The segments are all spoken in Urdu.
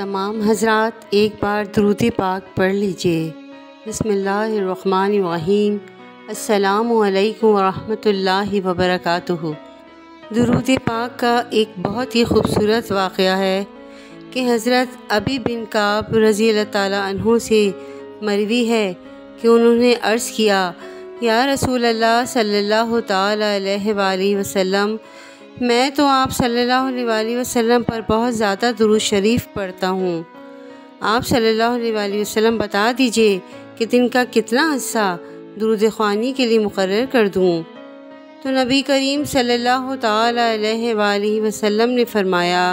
تمام حضرات ایک بار درود پاک پڑھ لیجئے۔ بسم اللہ الرحمن الرحیم۔ السلام علیکم ورحمۃ اللہ وبرکاتہ۔ درود پاک کا ایک بہت ہی خوبصورت واقعہ ہے کہ حضرت ابی بن کعب رضی اللہ تعالیٰ عنہ سے مروی ہے کہ انہوں نے عرض کیا، یا رسول اللہ صلی اللہ تعالیٰ علیہ وآلہ وسلم، میں تو آپ صلی اللہ علیہ وآلہ وسلم پر بہت زیادہ درود شریف پڑھتا ہوں، آپ صلی اللہ علیہ وآلہ وسلم بتا دیجئے کہ دن کا کتنا حصہ درود خوانی کے لیے مقرر کر دوں؟ تو نبی کریم صلی اللہ تعالیٰ علیہ وآلہ وسلم نے فرمایا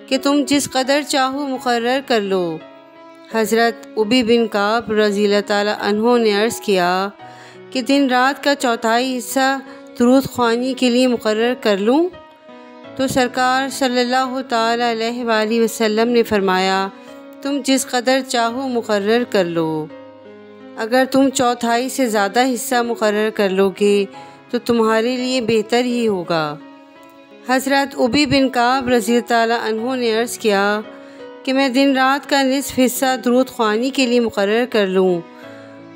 کہ تم جس قدر چاہو مقرر کر لو۔ حضرت ابی بن کعب رضی اللہ تعالیٰ عنہ نے عرض کیا کہ دن رات کا چوتھائی حصہ درود خوانی کے لیے مقرر کر لوں؟ تو سرکار صلی اللہ تعالیٰ علیہ وآلہ وسلم نے فرمایا، تم جس قدر چاہو مقرر کر لو۔ اگر تم چوتھائی سے زیادہ حصہ مقرر کر لو گے تو تمہارے لیے بہتر ہی ہوگا۔ حضرت ابی بن کعب رضی اللہ تعالیٰ عنہ نے عرض کیا کہ میں دن رات کا نصف حصہ درود خوانی کے لیے مقرر کر لوں؟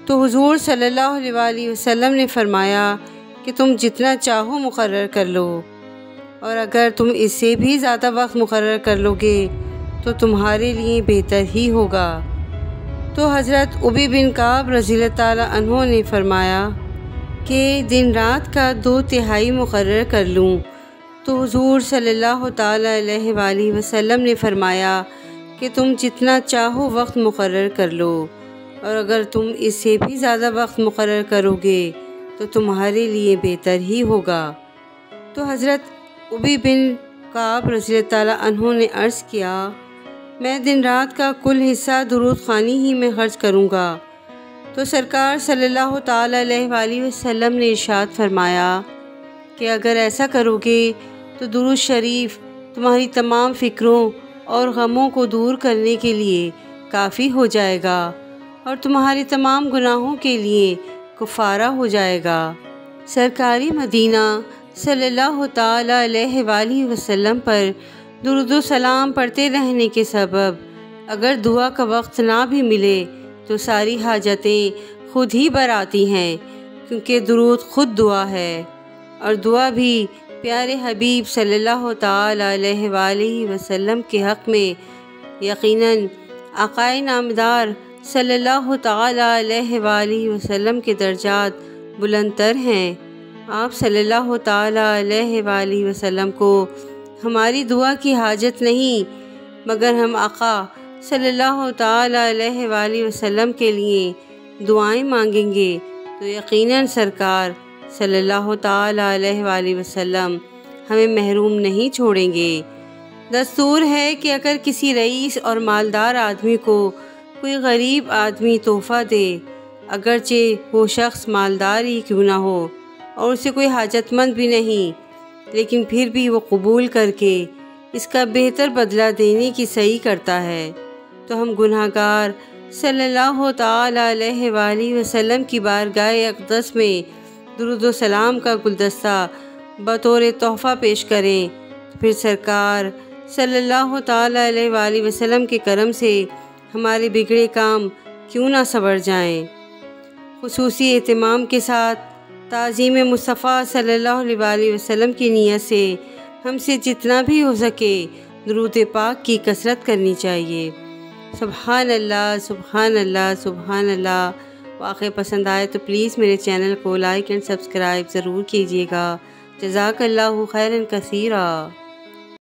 تو حضور صلی اللہ علیہ وآلہ وسلم نے فرمایا کہ تم جتنا چاہو مقرر کر لو، اور اگر تم اس سے بھی زیادہ وقت مقرر کر لو گے تو تمہارے لیے بہتر ہی ہوگا۔ تو حضرت ابی بن کعب رضی اللہ تعالیٰ عنہ نے فرمایا کہ دن رات کا 2/3 مقرر کر لوں؟ تو حضور صلی اللہ تعالیٰ علیہ وآلہ وسلم نے فرمایا کہ تم جتنا چاہو وقت مقرر کر لو، اور اگر تم اس سے بھی زیادہ وقت مقرر کرو گے تو تمہارے لیے بہتر ہی ہوگا۔ تو حضرت ابی بن کعب رضی اللہ تعالیٰ عنہ نے عرض کیا، میں دن رات کا کل حصہ درود خوانی ہی میں خرچ کروں گا۔ تو سرکار صلی اللہ تعالیٰ علیہ وآلہ وسلم نے ارشاد فرمایا کہ اگر ایسا کرو گے تو درود شریف تمہاری تمام فکروں اور غموں کو دور کرنے کے لیے کافی ہو جائے گا، اور تمہاری تمام گناہوں کے لیے کفارہ ہو جائے گا۔ سرکاری مدینہ صلی اللہ تعالیٰ علیہ وآلہ وسلم پر درود و سلام پڑھتے رہنے کے سبب اگر دعا کا وقت نہ بھی ملے تو ساری حاجتیں خود ہی برآتی ہیں، کیونکہ درود خود دعا ہے، اور دعا بھی پیارے حبیب صلی اللہ تعالیٰ علیہ وآلہ وسلم کے حق میں یقیناً آقائے نامدار صلی اللہ تعالیٰ علیہ وآلہ وسلم کے درجات بلند تر ہیں۔ آپ صلی اللہ تعالیٰ علیہ وآلہ وسلم کو ہماری دعا کی حاجت نہیں، مگر ہم آقا صلی اللہ تعالیٰ علیہ وآلہ وسلم کے لیے دعائیں مانگیں گے تو یقیناً سرکار صلی اللہ تعالیٰ علیہ وآلہ وسلم ہمیں محروم نہیں چھوڑیں گے۔ دستور ہے کہ اگر کسی رئیس اور مالدار آدمی کو کوئی غریب آدمی تحفہ دے، اگرچہ وہ شخص مالدار ہی کیوں نہ ہو اور اسے کوئی حاجت مند بھی نہیں، لیکن پھر بھی وہ قبول کر کے اس کا بہتر بدلہ دینے کی صحیح کرتا ہے، تو ہم گناہگار صلی اللہ تعالیٰ علیہ وآلہ وسلم کی بارگاہ اقدس میں درود و سلام کا گلدستہ بطور تحفہ پیش کریں، پھر سرکار صلی اللہ تعالیٰ علیہ وآلہ وسلم کے کرم سے ہمارے بگڑے کام کیوں نہ سنور جائیں۔ خصوصی اہتمام کے ساتھ تعظیم مصطفیٰ صلی اللہ علیہ وآلہ وسلم کی نیت سے ہم سے جتنا بھی ہو سکے درود پاک کی کثرت کرنی چاہیے۔ سبحان اللہ، سبحان اللہ، سبحان اللہ۔ واقعہ پسند آئے تو پلیز میرے چینل کو لائک اینڈ سبسکرائب ضرور کیجیے گا۔ جزاک اللہ خیراً کثیرا۔